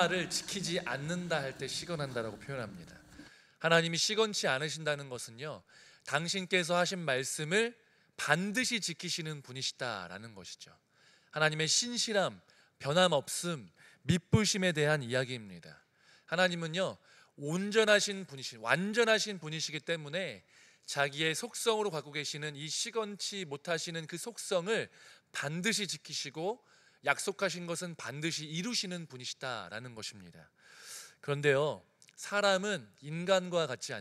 말을 지키지 않는다 할 때 시건한다라고 표현합니다. 하나님이 시건치 않으신다는 것은요, 당신께서 하신 말씀을 반드시 지키시는 분이시다라는 것이죠. 하나님의 신실함, 변함없음, 미쁘심에 대한 이야기입니다. 하나님은요, 완전하신 분이시기 때문에 자기의 속성으로 갖고 계시는 이 시건치 못하시는 그 속성을 반드시 지키시고 약속하신 것은 반드시 이루시는 분이시다라는 것입니다. 그런데요, 사람은 하나님과 같지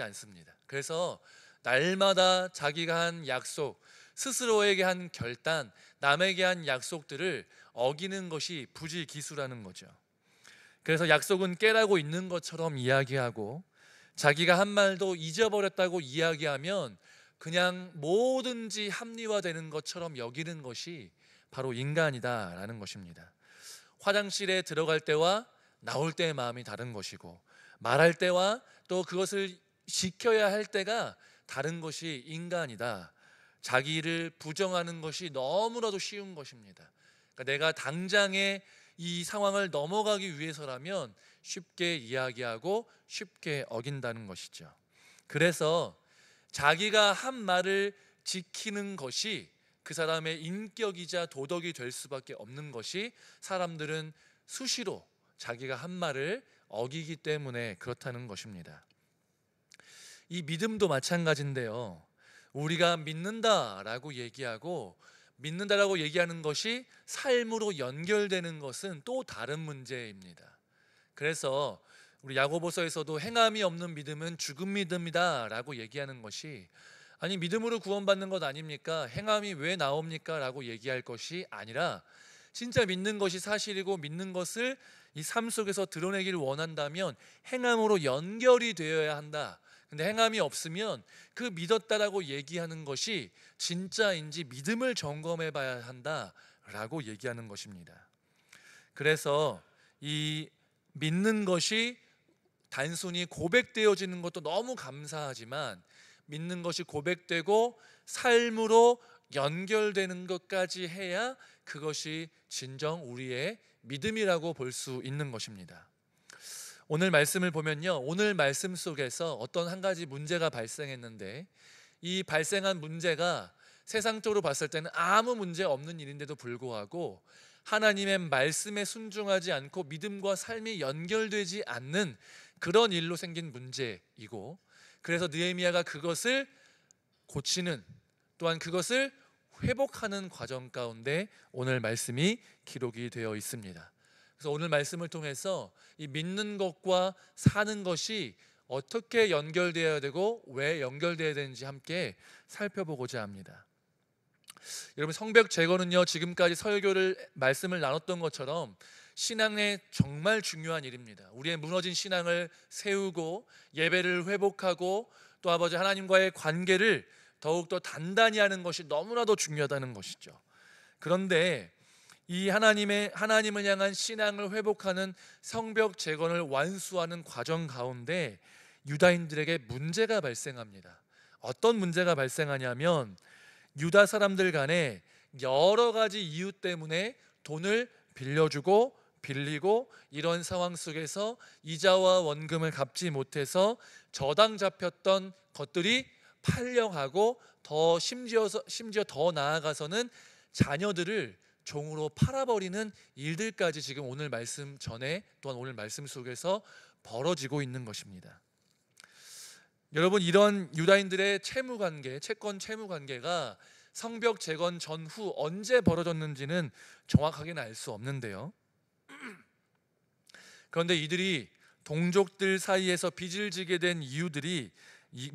않습니다. 그래서 날마다 자기가 한 약속, 스스로에게 한 결단, 남에게 한 약속들을 어기는 것이 부지기수라는 거죠. 그래서 약속은 깨라고 있는 것처럼 이야기하고, 자기가 한 말도 잊어버렸다고 이야기하면 그냥 뭐든지 합리화되는 것처럼 여기는 것이 바로 인간이다라는 것입니다. 화장실에 들어갈 때와 나올 때의 마음이 다른 것이고, 말할 때와 또 그것을 지켜야 할 때가 다른 것이 인간이다. 자기를 부정하는 것이 너무나도 쉬운 것입니다. 그러니까 내가 당장에 이 상황을 넘어가기 위해서라면 쉽게 이야기하고 쉽게 어긴다는 것이죠. 그래서 자기가 한 말을 지키는 것이 그 사람의 인격이자 도덕이 될 수밖에 없는 것이, 사람들은 수시로 자기가 한 말을 어기기 때문에 그렇다는 것입니다. 이 믿음도 마찬가지인데요, 우리가 믿는다라고 얘기하고 믿는다라고 얘기하는 것이 삶으로 연결되는 것은 또 다른 문제입니다. 그래서 우리 야고보서에서도 행함이 없는 믿음은 죽은 믿음이다라고 얘기하는 것이, 아니 믿음으로 구원받는 것 아닙니까? 행함이 왜 나옵니까? 라고 얘기할 것이 아니라, 진짜 믿는 것이 사실이고 믿는 것을 이 삶 속에서 드러내기를 원한다면 행함으로 연결이 되어야 한다. 근데 행함이 없으면 그 믿었다라고 얘기하는 것이 진짜인지 믿음을 점검해 봐야 한다라고 얘기하는 것입니다. 그래서 이 믿는 것이 단순히 고백되어지는 것도 너무 감사하지만, 믿는 것이 고백되고 삶으로 연결되는 것까지 해야 그것이 진정 우리의 믿음이라고 볼 수 있는 것입니다. 오늘 말씀을 보면요, 오늘 말씀 속에서 어떤 한 가지 문제가 발생했는데, 이 발생한 문제가 세상적으로 봤을 때는 아무 문제 없는 일인데도 불구하고 하나님의 말씀에 순종하지 않고 믿음과 삶이 연결되지 않는 그런 일로 생긴 문제이고, 그래서 느헤미야가 그것을 고치는, 또한 그것을 회복하는 과정 가운데 오늘 말씀이 기록이 되어 있습니다. 그래서 오늘 말씀을 통해서 이 믿는 것과 사는 것이 어떻게 연결되어야 되고 왜 연결되어야 되는지 함께 살펴보고자 합니다. 여러분, 성벽 제거는요, 지금까지 말씀을 나눴던 것처럼 신앙의 정말 중요한 일입니다. 우리의 무너진 신앙을 세우고 예배를 회복하고 또 아버지 하나님과의 관계를 더욱더 단단히 하는 것이 너무나도 중요하다는 것이죠. 그런데 이 하나님을 향한 신앙을 회복하는 성벽 재건을 완수하는 과정 가운데 유다인들에게 문제가 발생합니다. 어떤 문제가 발생하냐면, 유다 사람들 간에 여러 가지 이유 때문에 돈을 빌려주고 빌리고, 이런 상황 속에서 이자와 원금을 갚지 못해서 저당 잡혔던 것들이 팔려가고, 심지어 더 나아가서는 자녀들을 종으로 팔아버리는 일들까지 지금 오늘 말씀 전에, 또한 오늘 말씀 속에서 벌어지고 있는 것입니다. 여러분, 이런 유다인들의 채권 채무 관계가 성벽 재건 전후 언제 벌어졌는지는 정확하게는 알 수 없는데요, 그런데 이들이 동족들 사이에서 빚을 지게 된 이유들이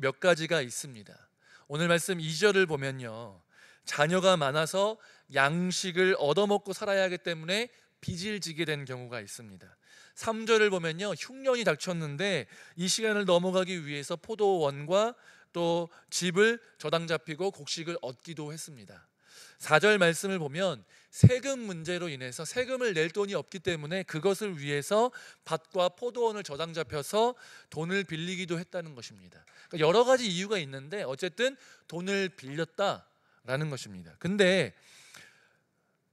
몇 가지가 있습니다. 오늘 말씀 2절을 보면요, 자녀가 많아서 양식을 얻어먹고 살아야 하기 때문에 빚을 지게 된 경우가 있습니다. 3절을 보면요, 흉년이 닥쳤는데 이 시간을 넘어가기 위해서 포도원과 또 집을 저당 잡히고 곡식을 얻기도 했습니다. 4절 말씀을 보면 세금 문제로 인해서 세금을 낼 돈이 없기 때문에 그것을 위해서 밭과 포도원을 저당 잡혀서 돈을 빌리기도 했다는 것입니다. 그러니까 여러 가지 이유가 있는데 어쨌든 돈을 빌렸다라는 것입니다. 근데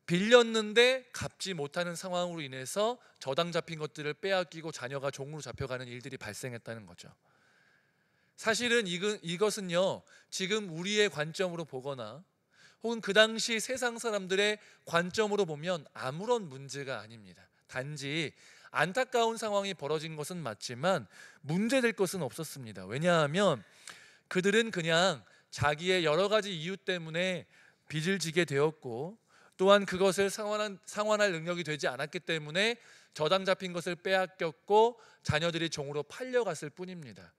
빌렸는데 갚지 못하는 상황으로 인해서 저당 잡힌 것들을 빼앗기고 자녀가 종으로 잡혀가는 일들이 발생했다는 거죠. 사실은 이것은요, 지금 우리의 관점으로 보거나 혹은 그 당시 세상 사람들의 관점으로 보면 아무런 문제가 아닙니다. 단지 안타까운 상황이 벌어진 것은 맞지만 문제될 것은 없었습니다. 왜냐하면 그들은 그냥 자기의 여러 가지 이유 때문에 빚을 지게 되었고, 또한 그것을 상환할 능력이 되지 않았기 때문에 저당 잡힌 것을 빼앗겼고 자녀들이 종으로 팔려갔을 뿐입니다.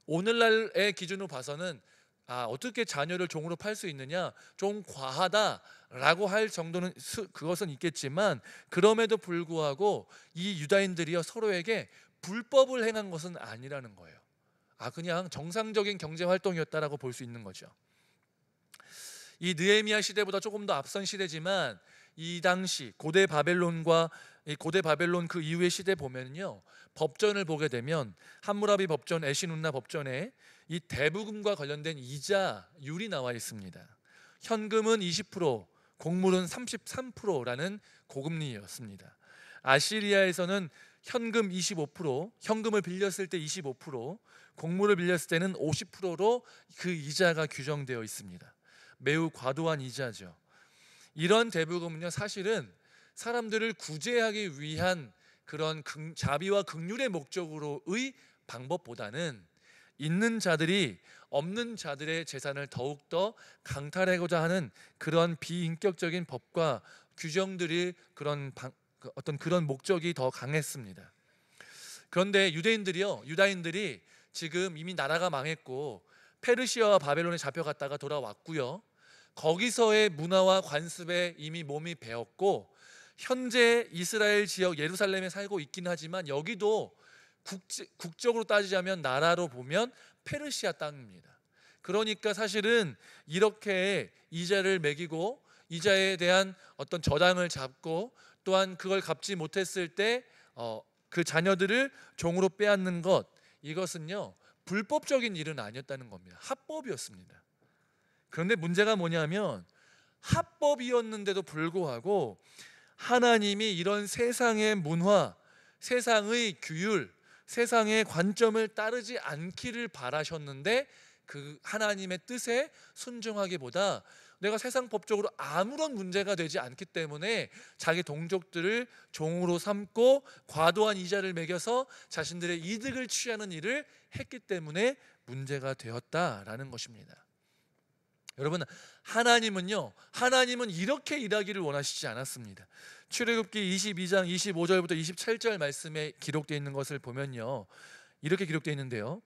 오늘날의 기준으로 봐서는 어떻게 자녀를 종으로 팔 수 있느냐, 좀 과하다라고 할 정도는 그것은 있겠지만, 그럼에도 불구하고 이 유다인들이요, 서로에게 불법을 행한 것은 아니라는 거예요. 그냥 정상적인 경제 활동이었다라고 볼 수 있는 거죠. 이 느헤미야 시대보다 조금 더 앞선 시대지만, 이 당시 고대 바벨론 그 이후의 시대 보면요, 법전을 보게 되면 함무라비 법전, 에시눈나 법전에 이 대부금과 관련된 이자율이 나와 있습니다. 현금은 20%, 곡물은 33%라는 고금리였습니다. 아시리아에서는 현금 25%, 현금을 빌렸을 때 25%, 곡물을 빌렸을 때는 50%로 그 이자가 규정되어 있습니다. 매우 과도한 이자죠. 이런 대부금은요, 사실은 사람들을 구제하기 위한 그런 자비와 긍휼의 목적으로의 방법보다는 있는 자들이 없는 자들의 재산을 더욱더 강탈하고자 하는 그런 비인격적인 법과 규정들이 어떤 그런 목적이 더 강했습니다. 그런데 유다인들이 지금 이미 나라가 망했고 페르시아와 바벨론에 잡혀갔다가 돌아왔고요, 거기서의 문화와 관습에 이미 몸이 배었고, 현재 이스라엘 지역 예루살렘에 살고 있긴 하지만 여기도 국적으로 따지자면 나라로 보면 페르시아 땅입니다. 그러니까 사실은 이렇게 이자를 매기고 이자에 대한 어떤 저당을 잡고, 또한 그걸 갚지 못했을 때 그 자녀들을 종으로 빼앗는 것, 이것은요 불법적인 일은 아니었다는 겁니다. 합법이었습니다. 그런데 문제가 뭐냐면, 합법이었는데도 불구하고 하나님이 이런 세상의 문화, 세상의 규율, 세상의 관점을 따르지 않기를 바라셨는데, 그 하나님의 뜻에 순종하기보다 내가 세상 법적으로 아무런 문제가 되지 않기 때문에 자기 동족들을 종으로 삼고 과도한 이자를 매겨서 자신들의 이득을 취하는 일을 했기 때문에 문제가 되었다라는 것입니다. 여러분, 하나님은 이렇게 일하기를 원하시지 않았습니다. 출애굽기 22장 25절부터 27절 말씀에 기록되어 있는 것을 보면요, 이렇게 기록되어 있는데요,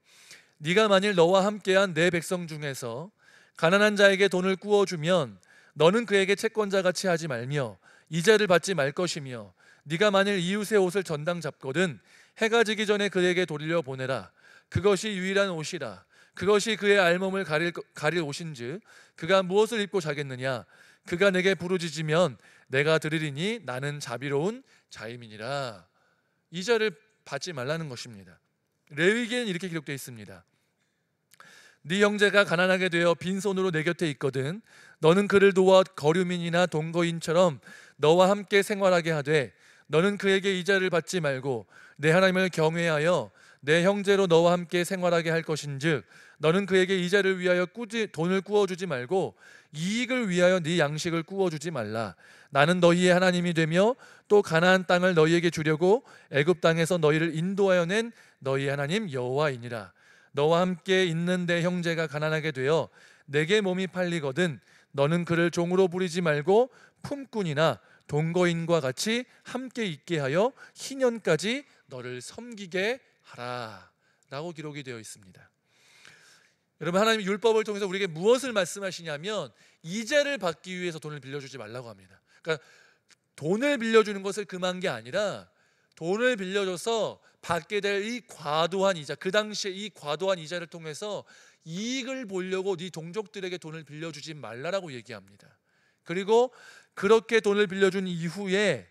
네가 만일 너와 함께한 내 백성 중에서 가난한 자에게 돈을 꾸어주면 너는 그에게 채권자같이 하지 말며 이자를 받지 말 것이며, 네가 만일 이웃의 옷을 전당 잡거든 해가 지기 전에 그에게 돌려보내라. 그것이 유일한 옷이라. 그것이 그의 알몸을 가릴 옷인즉 그가 무엇을 입고 자겠느냐. 그가 내게 부르짖으면 내가 들으리니 나는 자비로운 자임이니라. 이자를 받지 말라는 것입니다. 레위기에는 이렇게 기록되어 있습니다. 네 형제가 가난하게 되어 빈손으로 내 곁에 있거든 너는 그를 도와 거류민이나 동거인처럼 너와 함께 생활하게 하되, 너는 그에게 이자를 받지 말고 내 하나님을 경외하여 내 형제로 너와 함께 생활하게 할 것인즉, 너는 그에게 이자를 위하여 돈을 꾸어주지 말고 이익을 위하여 네 양식을 꾸어주지 말라. 나는 너희의 하나님이 되며 또 가나안 땅을 너희에게 주려고 애굽 땅에서 너희를 인도하여 낸 너희의 하나님 여호와이니라. 너와 함께 있는 내 형제가 가난하게 되어 내게 몸이 팔리거든 너는 그를 종으로 부리지 말고 품꾼이나 동거인과 같이 함께 있게 하여 희년까지 너를 섬기게 하라 라고 기록이 되어 있습니다. 여러분, 하나님의 율법을 통해서 우리에게 무엇을 말씀하시냐면, 이자를 받기 위해서 돈을 빌려주지 말라고 합니다. 그러니까 돈을 빌려주는 것을 금한 게 아니라, 돈을 빌려줘서 받게 될 이 과도한 이자, 그 당시에 이 과도한 이자를 통해서 이익을 보려고 네 동족들에게 돈을 빌려주지 말라라고 얘기합니다. 그리고 그렇게 돈을 빌려준 이후에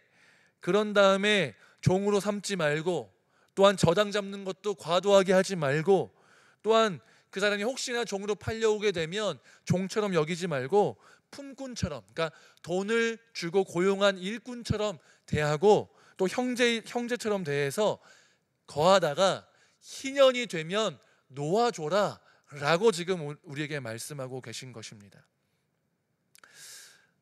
그런 다음에 종으로 삼지 말고, 또한 저당 잡는 것도 과도하게 하지 말고, 또한 그 사람이 혹시나 종으로 팔려오게 되면 종처럼 여기지 말고 품꾼처럼, 그러니까 돈을 주고 고용한 일꾼처럼 대하고 또 형제처럼 대해서 거하다가 희년이 되면 놓아줘라 라고 지금 우리에게 말씀하고 계신 것입니다.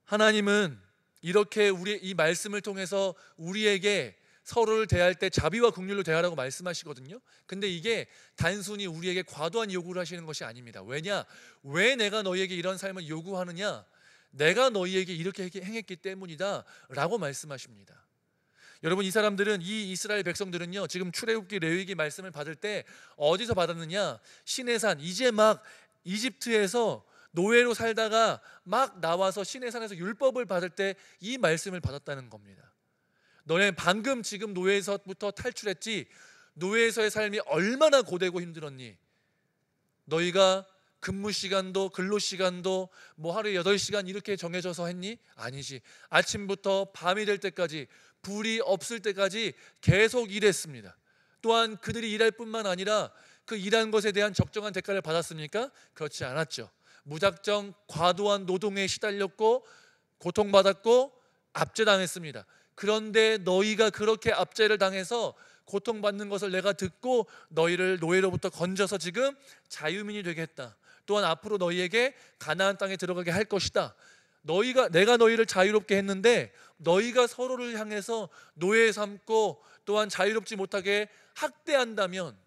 하나님은 이렇게 이 말씀을 통해서 우리에게 서로를 대할 때 자비와 긍휼로 대하라고 말씀하시거든요. 근데 이게 단순히 우리에게 과도한 요구를 하시는 것이 아닙니다. 왜 내가 너희에게 이런 삶을 요구하느냐? 내가 너희에게 이렇게 행했기 때문이다 라고 말씀하십니다. 여러분, 이 사람들은, 이 이스라엘 백성들은요, 지금 출애굽기 레위기 말씀을 받을 때 어디서 받았느냐? 시내산, 이제 막 이집트에서 노예로 살다가 막 나와서 시내산에서 율법을 받을 때 이 말씀을 받았다는 겁니다. 너네 방금 지금 노예에서부터 탈출했지, 노예에서의 삶이 얼마나 고되고 힘들었니? 너희가 근무 시간도 근로 시간도 뭐 하루에 8시간 이렇게 정해져서 했니? 아니지. 아침부터 밤이 될 때까지, 불이 없을 때까지 계속 일했습니다. 또한 그들이 일할 뿐만 아니라 그 일한 것에 대한 적정한 대가를 받았습니까? 그렇지 않았죠. 무작정 과도한 노동에 시달렸고 고통받았고 압제당했습니다. 그런데 너희가 그렇게 압제를 당해서 고통받는 것을 내가 듣고 너희를 노예로부터 건져서 지금 자유민이 되게 했다. 또한 앞으로 너희에게 가나안 땅에 들어가게 할 것이다. 내가 너희를 자유롭게 했는데 너희가 서로를 향해서 노예 삼고 또한 자유롭지 못하게 학대한다면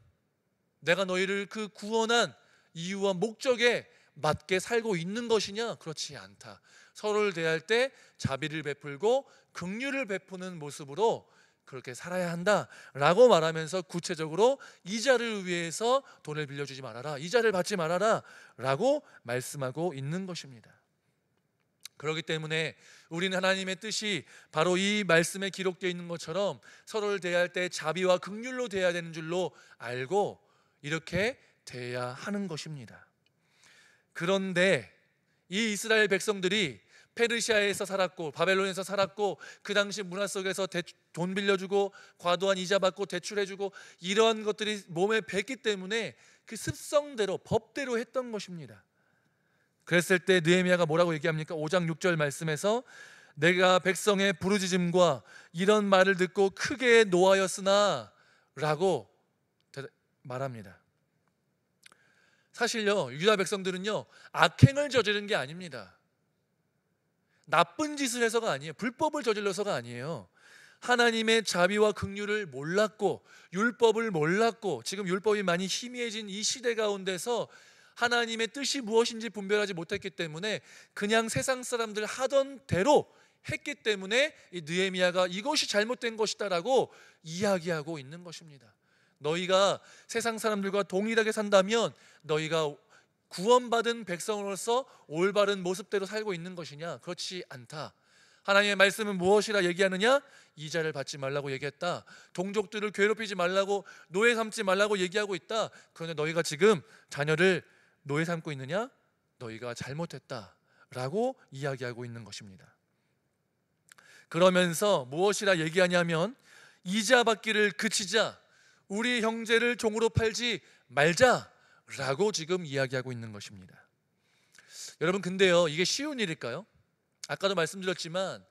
내가 너희를 그 구원한 이유와 목적에 맞게 살고 있는 것이냐? 그렇지 않다. 서로를 대할 때 자비를 베풀고 긍휼을 베푸는 모습으로 그렇게 살아야 한다라고 말하면서 구체적으로 이자를 위해서 돈을 빌려주지 말아라, 이자를 받지 말아라 라고 말씀하고 있는 것입니다. 그렇기 때문에 우리는 하나님의 뜻이 바로 이 말씀에 기록되어 있는 것처럼 서로를 대할 때 자비와 긍휼로 대해야 되는 줄로 알고 이렇게 대해야 하는 것입니다. 그런데 이 이스라엘 백성들이 페르시아에서 살았고 바벨론에서 살았고 그 당시 문화 속에서 돈 빌려주고 과도한 이자 받고 대출해주고 이런 것들이 몸에 뱄기 때문에 그 습성대로 법대로 했던 것입니다. 그랬을 때 느헤미야가 뭐라고 얘기합니까? 5장 6절 말씀에서 내가 백성의 부르짖음과 이런 말을 듣고 크게 노하였으나 라고 말합니다. 사실요, 유다 백성들은요 악행을 저지른 게 아닙니다. 나쁜 짓을 해서가 아니에요. 불법을 저질러서가 아니에요. 하나님의 자비와 긍휼을 몰랐고 율법을 몰랐고 지금 율법이 많이 희미해진 이 시대 가운데서 하나님의 뜻이 무엇인지 분별하지 못했기 때문에 그냥 세상 사람들 하던 대로 했기 때문에 이 느헤미야가 이것이 잘못된 것이다라고 이야기하고 있는 것입니다. 너희가 세상 사람들과 동일하게 산다면 너희가 구원받은 백성으로서 올바른 모습대로 살고 있는 것이냐? 그렇지 않다. 하나님의 말씀은 무엇이라 얘기하느냐? 이자를 받지 말라고 얘기했다. 동족들을 괴롭히지 말라고, 노예 삼지 말라고 얘기하고 있다. 그런데 너희가 지금 자녀를 노예 삼고 있느냐? 너희가 잘못했다 라고 이야기하고 있는 것입니다. 그러면서 무엇이라 얘기하냐면 이자 받기를 그치자, 우리 형제를 종으로 팔지 말자 라고 지금 이야기하고 있는 것입니다. 여러분, 근데요 이게 쉬운 일일까요? 아까도 말씀드렸지만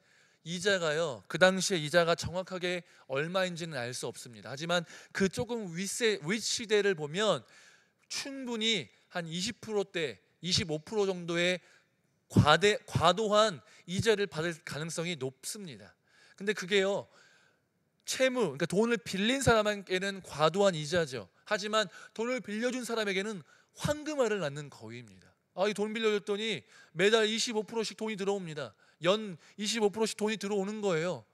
이자가요, 그 당시에 이자가 정확하게 얼마인지는 알 수 없습니다. 하지만 그 조금 윗시대를 보면 충분히 한 20%대 25% 정도의 과도한 이자를 받을 가능성이 높습니다. 근데 그게요, 채무, 그러니까 돈을 빌린 사람에게는 과도한 이자죠. 하지만 돈을 빌려준 사람에게는 황금알을 낳는 거위입니다. 이 돈 빌려줬더니 매달 25%씩 돈이 들어옵니다. 연 25%씩 돈이 들어오는 거예요.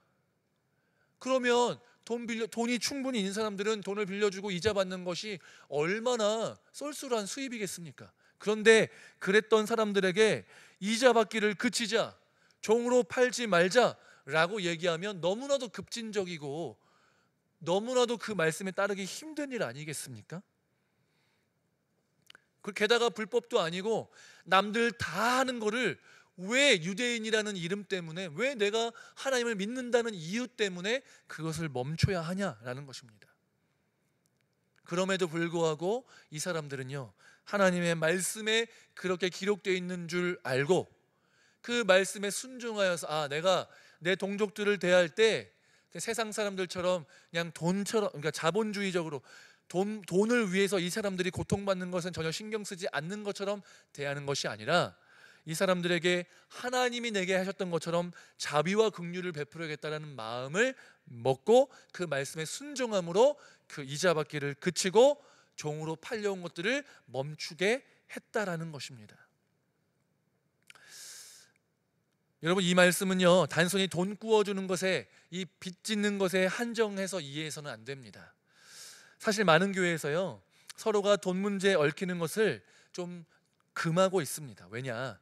그러면 돈이 충분히 있는 사람들은 돈을 빌려주고 이자 받는 것이 얼마나 쏠쏠한 수입이겠습니까? 그런데 그랬던 사람들에게 이자 받기를 그치자, 종으로 팔지 말자 라고 얘기하면 너무나도 급진적이고 너무나도 그 말씀에 따르기 힘든 일 아니겠습니까? 게다가 불법도 아니고 남들 다 하는 거를 왜 유대인이라는 이름 때문에, 왜 내가 하나님을 믿는다는 이유 때문에 그것을 멈춰야 하냐라는 것입니다. 그럼에도 불구하고 이 사람들은요 하나님의 말씀에 그렇게 기록되어 있는 줄 알고 그 말씀에 순종하여서 내가 내 동족들을 대할 때 세상 사람들처럼 그냥 돈처럼, 그러니까 자본주의적으로 돈을 위해서 이 사람들이 고통받는 것은 전혀 신경 쓰지 않는 것처럼 대하는 것이 아니라 이 사람들에게 하나님이 내게 하셨던 것처럼 자비와 긍휼을 베풀어야겠다라는 마음을 먹고 그 말씀에 순종함으로 그 이자 받기를 그치고 종으로 팔려온 것들을 멈추게 했다라는 것입니다. 여러분, 이 말씀은요, 단순히 돈 구워주는 것에, 이 빚 짓는 것에 한정해서 이해해서는 안 됩니다. 사실 많은 교회에서요, 서로가 돈 문제에 얽히는 것을 좀 금하고 있습니다. 왜냐?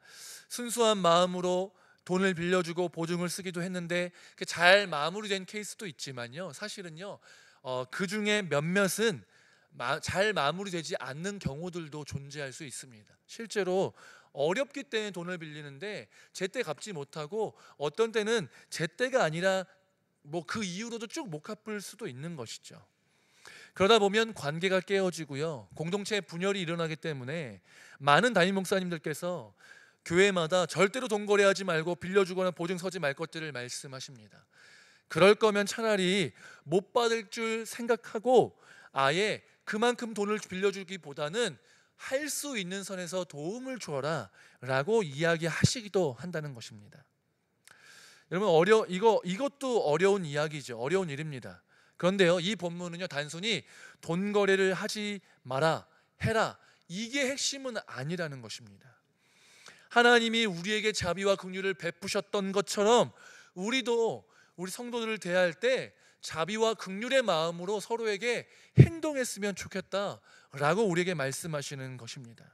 순수한 마음으로 돈을 빌려주고 보증을 쓰기도 했는데 잘 마무리된 케이스도 있지만요, 사실은요, 그 중에 몇몇은 잘 마무리되지 않는 경우들도 존재할 수 있습니다. 실제로 어렵기 때문에 돈을 빌리는데 제때 갚지 못하고, 어떤 때는 제때가 아니라 그 이후로도 쭉 못 갚을 수도 있는 것이죠. 그러다 보면 관계가 깨어지고요, 공동체의 분열이 일어나기 때문에 많은 담임 목사님들께서 교회마다 절대로 돈 거래하지 말고 빌려주거나 보증 서지 말 것들을 말씀하십니다. 그럴 거면 차라리 못 받을 줄 생각하고 아예 그만큼 돈을 빌려주기보다는 할 수 있는 선에서 도움을 주어라 라고 이야기하시기도 한다는 것입니다. 여러분, 이것도 어려운 이야기죠. 어려운 일입니다. 그런데요, 이 본문은요, 단순히 돈 거래를 하지 마라, 해라, 이게 핵심은 아니라는 것입니다. 하나님이 우리에게 자비와 긍휼을 베푸셨던 것처럼 우리도 우리 성도들을 대할 때 자비와 긍휼의 마음으로 서로에게 행동했으면 좋겠다라고 우리에게 말씀하시는 것입니다.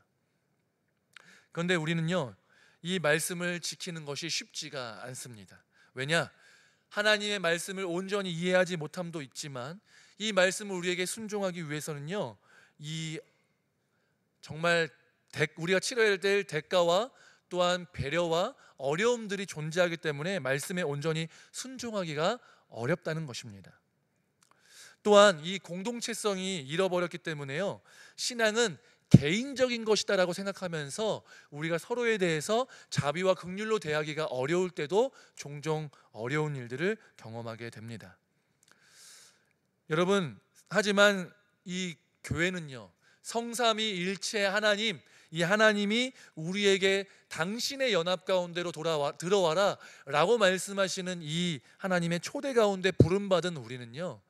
그런데 우리는요, 이 말씀을 지키는 것이 쉽지가 않습니다. 왜냐? 하나님의 말씀을 온전히 이해하지 못함도 있지만 이 말씀을 우리에게 순종하기 위해서는요, 이 정말 우리가 치러야 될 대가와 또한 배려와 어려움들이 존재하기 때문에 말씀에 온전히 순종하기가 어렵다는 것입니다. 또한 이 공동체성이 잃어버렸기 때문에요, 신앙은 개인적인 것이다라고 생각하면서 우리가 서로에 대해서 자비와 긍휼로 대하기가 어려울 때도 종종 어려운 일들을 경험하게 됩니다. 여러분, 하지만 이 교회는요, 성삼위일체 하나님, 이 하나님이 우리에게 당신의 연합 가운데로 들어와라 라고 말씀하시는 이 하나님의 초대 가운데 부름받은 우리는요,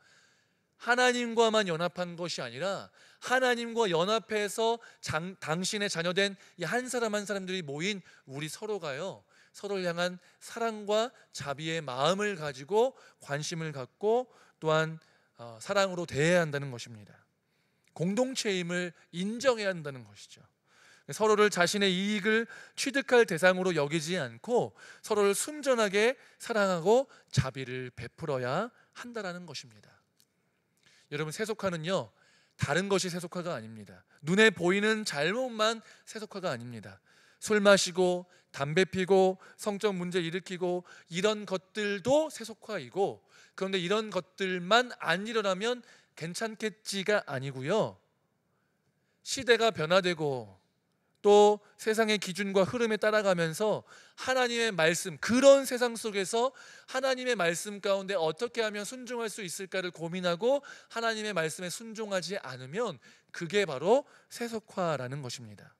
하나님과만 연합한 것이 아니라 하나님과 연합해서 당신의 자녀된 이 한 사람 한 사람들이 모인 우리 서로가요, 서로를 향한 사랑과 자비의 마음을 가지고 관심을 갖고 또한 사랑으로 대해야 한다는 것입니다. 공동체임을 인정해야 한다는 것이죠. 서로를 자신의 이익을 취득할 대상으로 여기지 않고 서로를 순전하게 사랑하고 자비를 베풀어야 한다는 것입니다. 여러분, 세속화는요, 다른 것이 세속화가 아닙니다. 눈에 보이는 잘못만 세속화가 아닙니다. 술 마시고 담배 피고 성적 문제 일으키고 이런 것들도 세속화이고, 그런데 이런 것들만 안 일어나면 괜찮겠지가 아니고요, 시대가 변화되고 또 세상의 기준과 흐름에 따라가면서 하나님의 말씀, 그런 세상 속에서 하나님의 말씀 가운데 어떻게 하면 순종할 수 있을까를 고민하고 하나님의 말씀에 순종하지 않으면 그게 바로 세속화라는 것입니다.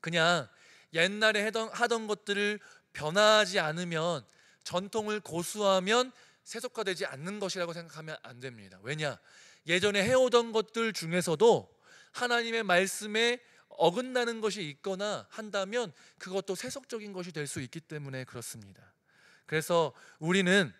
그냥 옛날에 하던 것들을 변화하지 않으면, 전통을 고수하면 세속화되지 않는 것이라고 생각하면 안 됩니다. 왜냐? 예전에 해오던 것들 중에서도 하나님의 말씀에 어긋나는 것이 있거나 한다면 그것도 세속적인 것이 될 수 있기 때문에 그렇습니다. 그래서 우리는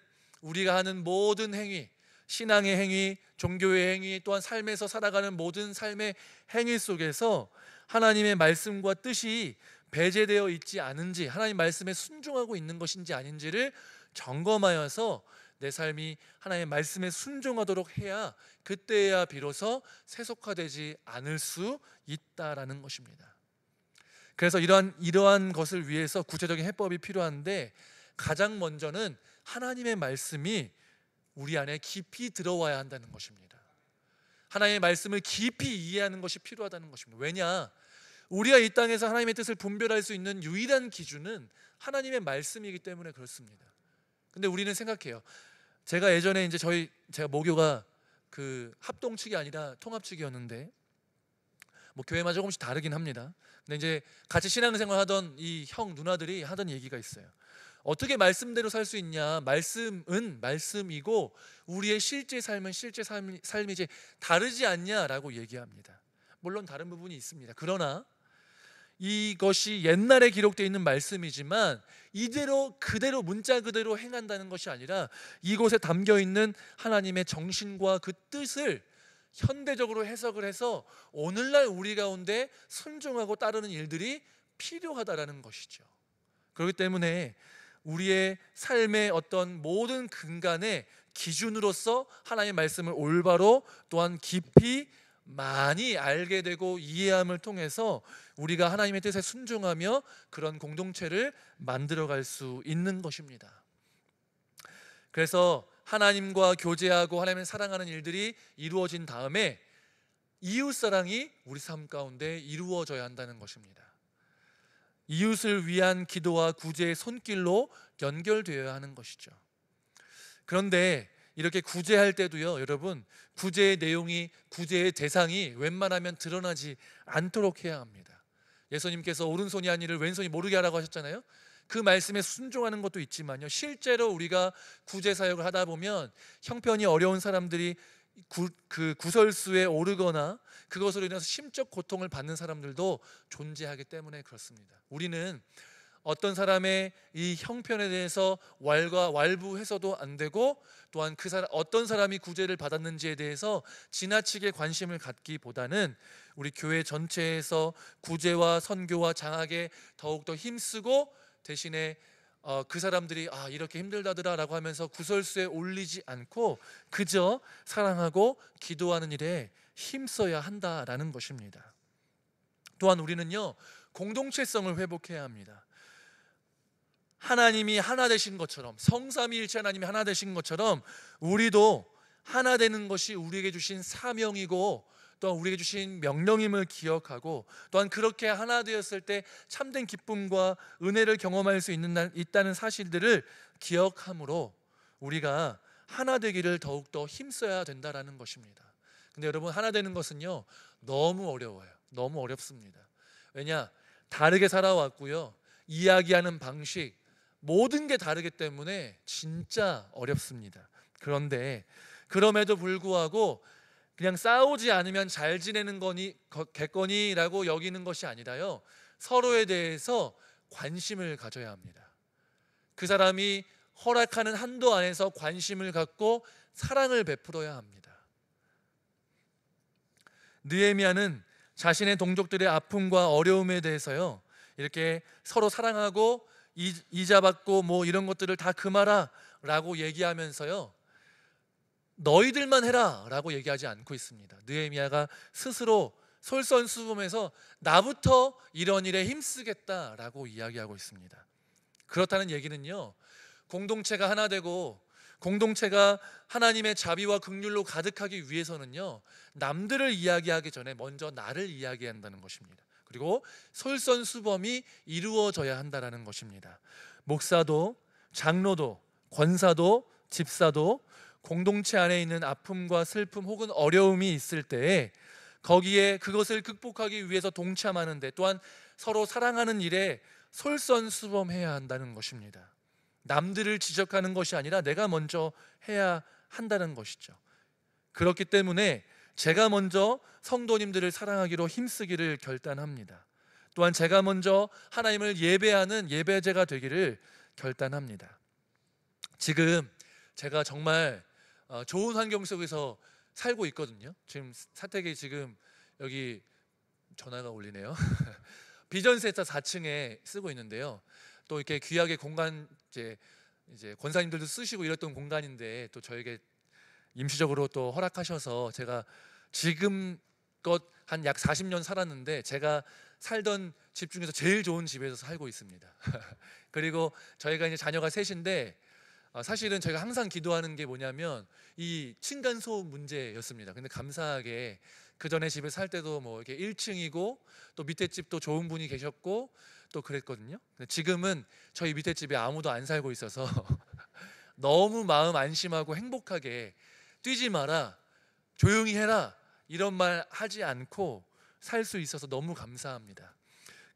우리가 하는 모든 행위, 신앙의 행위, 종교의 행위, 또한 삶에서 살아가는 모든 삶의 행위 속에서 하나님의 말씀과 뜻이 배제되어 있지 않은지, 하나님 말씀에 순종하고 있는 것인지 아닌지를 점검하여서 내 삶이 하나님의 말씀에 순종하도록 해야, 그때야 비로소 세속화되지 않을 수 있다라는 것입니다. 그래서 이러한 것을 위해서 구체적인 해법이 필요한데, 가장 먼저는 하나님의 말씀이 우리 안에 깊이 들어와야 한다는 것입니다. 하나님의 말씀을 깊이 이해하는 것이 필요하다는 것입니다. 왜냐? 우리가 이 땅에서 하나님의 뜻을 분별할 수 있는 유일한 기준은 하나님의 말씀이기 때문에 그렇습니다. 근데 우리는 생각해요. 제가 예전에 이제 제가 모교가 그 합동 측이 아니라 통합 측이었는데 뭐 교회마다 조금씩 다르긴 합니다. 근데 이제 같이 신앙생활 하던 이 형 누나들이 하던 얘기가 있어요. 어떻게 말씀대로 살 수 있냐? 말씀은 말씀이고 우리의 실제 삶은 실제 삶이지 다르지 않냐라고 얘기합니다. 물론 다른 부분이 있습니다. 그러나 이것이 옛날에 기록되어 있는 말씀이지만 이대로 그대로 문자 그대로 행한다는 것이 아니라 이곳에 담겨 있는 하나님의 정신과 그 뜻을 현대적으로 해석을 해서 오늘날 우리 가운데 순종하고 따르는 일들이 필요하다라는 것이죠. 그렇기 때문에 우리의 삶의 어떤 모든 근간의 기준으로서 하나님의 말씀을 올바로 또한 깊이 많이 알게 되고 이해함을 통해서 우리가 하나님의 뜻에 순종하며 그런 공동체를 만들어갈 수 있는 것입니다. 그래서 하나님과 교제하고 하나님을 사랑하는 일들이 이루어진 다음에 이웃사랑이 우리 삶 가운데 이루어져야 한다는 것입니다. 이웃을 위한 기도와 구제의 손길로 연결되어야 하는 것이죠. 그런데 이렇게 구제할 때도요, 여러분, 구제의 내용이, 구제의 대상이 웬만하면 드러나지 않도록 해야 합니다. 예수님께서 오른손이 한 일을 왼손이 모르게 하라고 하셨잖아요. 그 말씀에 순종하는 것도 있지만요, 실제로 우리가 구제 사역을 하다 보면 형편이 어려운 사람들이 그 구설수에 오르거나 그것으로 인해서 심적 고통을 받는 사람들도 존재하기 때문에 그렇습니다. 우리는 어떤 사람의 이 형편에 대해서 왈부해서도 안 되고, 또한 어떤 사람이 구제를 받았는지에 대해서 지나치게 관심을 갖기보다는 우리 교회 전체에서 구제와 선교와 장학에 더욱더 힘쓰고, 대신에 그 사람들이 이렇게 힘들다더라 라고 하면서 구설수에 올리지 않고 그저 사랑하고 기도하는 일에 힘써야 한다라는 것입니다. 또한 우리는요, 공동체성을 회복해야 합니다. 하나님이 하나 되신 것처럼, 성삼위일체 하나님이 하나 되신 것처럼 우리도 하나 되는 것이 우리에게 주신 사명이고 또한 우리에게 주신 명령임을 기억하고, 또한 그렇게 하나 되었을 때 참된 기쁨과 은혜를 경험할 수 있다는 사실들을 기억함으로 우리가 하나 되기를 더욱더 힘써야 된다라는 것입니다. 근데 여러분, 하나 되는 것은요, 너무 어려워요. 너무 어렵습니다. 왜냐? 다르게 살아왔고요, 이야기하는 방식, 모든 게 다르기 때문에 진짜 어렵습니다. 그런데 그럼에도 불구하고 그냥 싸우지 않으면 잘 지내는 겠거니라고 여기는 것이 아니라요, 서로에 대해서 관심을 가져야 합니다. 그 사람이 허락하는 한도 안에서 관심을 갖고 사랑을 베풀어야 합니다. 느헤미야는 자신의 동족들의 아픔과 어려움에 대해서요, 이렇게 서로 사랑하고 이자 받고 뭐 이런 것들을 다 금하라 라고 얘기하면서요, 너희들만 해라 라고 얘기하지 않고 있습니다. 느헤미야가 스스로 솔선수범해서 나부터 이런 일에 힘쓰겠다 라고 이야기하고 있습니다. 그렇다는 얘기는요, 공동체가 하나 되고 공동체가 하나님의 자비와 긍휼로 가득하기 위해서는요, 남들을 이야기하기 전에 먼저 나를 이야기한다는 것입니다. 그리고 솔선수범이 이루어져야 한다는 것입니다. 목사도, 장로도, 권사도, 집사도 공동체 안에 있는 아픔과 슬픔 혹은 어려움이 있을 때에 거기에 그것을 극복하기 위해서 동참하는데, 또한 서로 사랑하는 일에 솔선수범해야 한다는 것입니다. 남들을 지적하는 것이 아니라 내가 먼저 해야 한다는 것이죠. 그렇기 때문에 제가 먼저 성도님들을 사랑하기로 힘쓰기를 결단합니다. 또한 제가 먼저 하나님을 예배하는 예배제가 되기를 결단합니다. 지금 제가 정말 좋은 환경 속에서 살고 있거든요. 지금 사택에 지금 여기 전화가 울리네요. 비전센터 4층에 쓰고 있는데요. 또 이렇게 귀하게 공간 이제 권사님들도 쓰시고 이랬던 공간인데 또 저에게 임시적으로 또 허락하셔서 제가 지금껏 한 약 40년 살았는데 제가 살던 집 중에서 제일 좋은 집에서 살고 있습니다. 그리고 저희가 이제 자녀가 셋인데 사실은 저희가 항상 기도하는 게 뭐냐면 이 층간소음 문제였습니다. 근데 감사하게 그 전에 집에 살 때도 뭐 이렇게 1층이고 또 밑에 집도 좋은 분이 계셨고 또 그랬거든요. 근데 지금은 저희 밑에 집에 아무도 안 살고 있어서 너무 마음 안심하고 행복하게 뛰지 마라, 조용히 해라 이런 말 하지 않고 살 수 있어서 너무 감사합니다.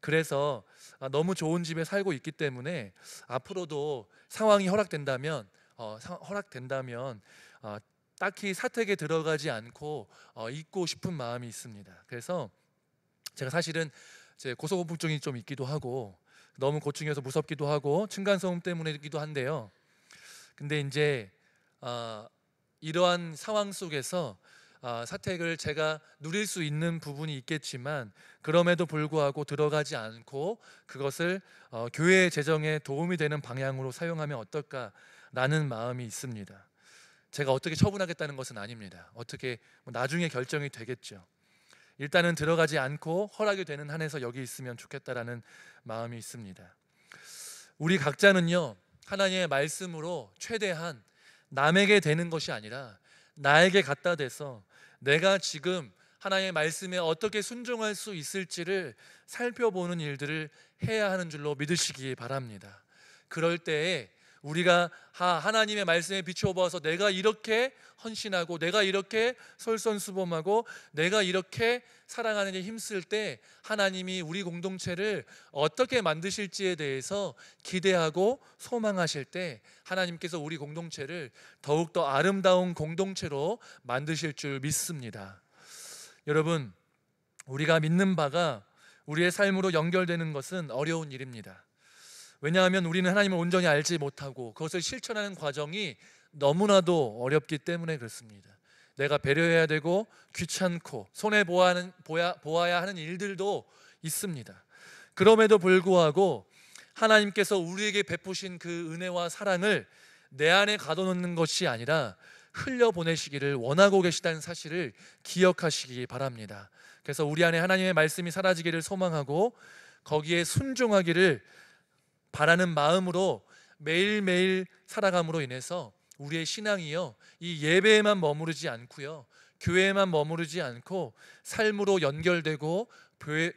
그래서 너무 좋은 집에 살고 있기 때문에 앞으로도 상황이 허락된다면 딱히 사택에 들어가지 않고 있고 싶은 마음이 있습니다. 그래서 제가 사실은 제 고소공포증이 좀 있기도 하고 너무 고충해서 무섭기도 하고 층간소음 때문이기도 한데요. 근데 이제 이러한 상황 속에서 사택을 제가 누릴 수 있는 부분이 있겠지만 그럼에도 불구하고 들어가지 않고 그것을 교회 재정에 도움이 되는 방향으로 사용하면 어떨까라는 마음이 있습니다. 제가 어떻게 처분하겠다는 것은 아닙니다. 어떻게 나중에 결정이 되겠죠. 일단은 들어가지 않고 허락이 되는 한에서 여기 있으면 좋겠다라는 마음이 있습니다. 우리 각자는요, 하나님의 말씀으로 최대한 남에게 되는 것이 아니라 나에게 갖다 대서 내가 지금 하나님의 말씀에 어떻게 순종할 수 있을지를 살펴보는 일들을 해야 하는 줄로 믿으시기 바랍니다. 그럴 때에 우리가 하나님의 말씀에 비추어보아서 내가 이렇게 헌신하고 내가 이렇게 솔선수범하고 내가 이렇게 사랑하는 데 힘쓸 때 하나님이 우리 공동체를 어떻게 만드실지에 대해서 기대하고 소망하실 때 하나님께서 우리 공동체를 더욱더 아름다운 공동체로 만드실 줄 믿습니다. 여러분, 우리가 믿는 바가 우리의 삶으로 연결되는 것은 어려운 일입니다. 왜냐하면 우리는 하나님을 온전히 알지 못하고 그것을 실천하는 과정이 너무나도 어렵기 때문에 그렇습니다. 내가 배려해야 되고 귀찮고 손해보아야 하는 일들도 있습니다. 그럼에도 불구하고 하나님께서 우리에게 베푸신 그 은혜와 사랑을 내 안에 가둬놓는 것이 아니라 흘려보내시기를 원하고 계시다는 사실을 기억하시기 바랍니다. 그래서 우리 안에 하나님의 말씀이 사라지기를 소망하고 거기에 순종하기를 바라는 마음으로 매일매일 살아감으로 인해서 우리의 신앙이요, 이 예배에만 머무르지 않고요, 교회에만 머무르지 않고 삶으로 연결되고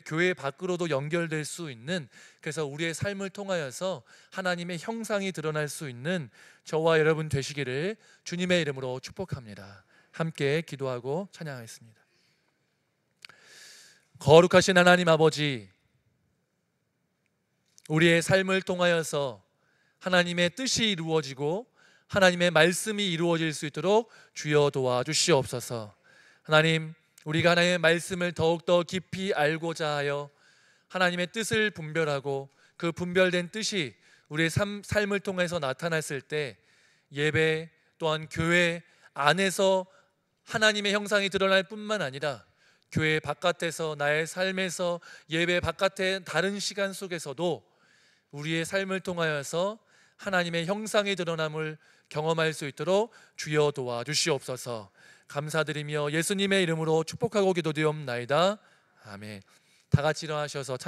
교회 밖으로도 연결될 수 있는, 그래서 우리의 삶을 통하여서 하나님의 형상이 드러날 수 있는 저와 여러분 되시기를 주님의 이름으로 축복합니다. 함께 기도하고 찬양하겠습니다. 거룩하신 하나님 아버지, 우리의 삶을 통하여서 하나님의 뜻이 이루어지고 하나님의 말씀이 이루어질 수 있도록 주여 도와주시옵소서. 하나님, 우리가 하나님의 말씀을 더욱더 깊이 알고자 하여 하나님의 뜻을 분별하고 그 분별된 뜻이 우리의 삶을 통해서 나타났을 때 예배 또한 교회 안에서 하나님의 형상이 드러날 뿐만 아니라 교회 바깥에서 나의 삶에서 예배 바깥의 다른 시간 속에서도 우리의 삶을 통하여서 하나님의 형상이 드러남을 경험할 수 있도록 주여 도와주시옵소서. 감사드리며 예수님의 이름으로 축복하고 기도드리옵나이다. 아멘. 다 같이 일어나셔서 찬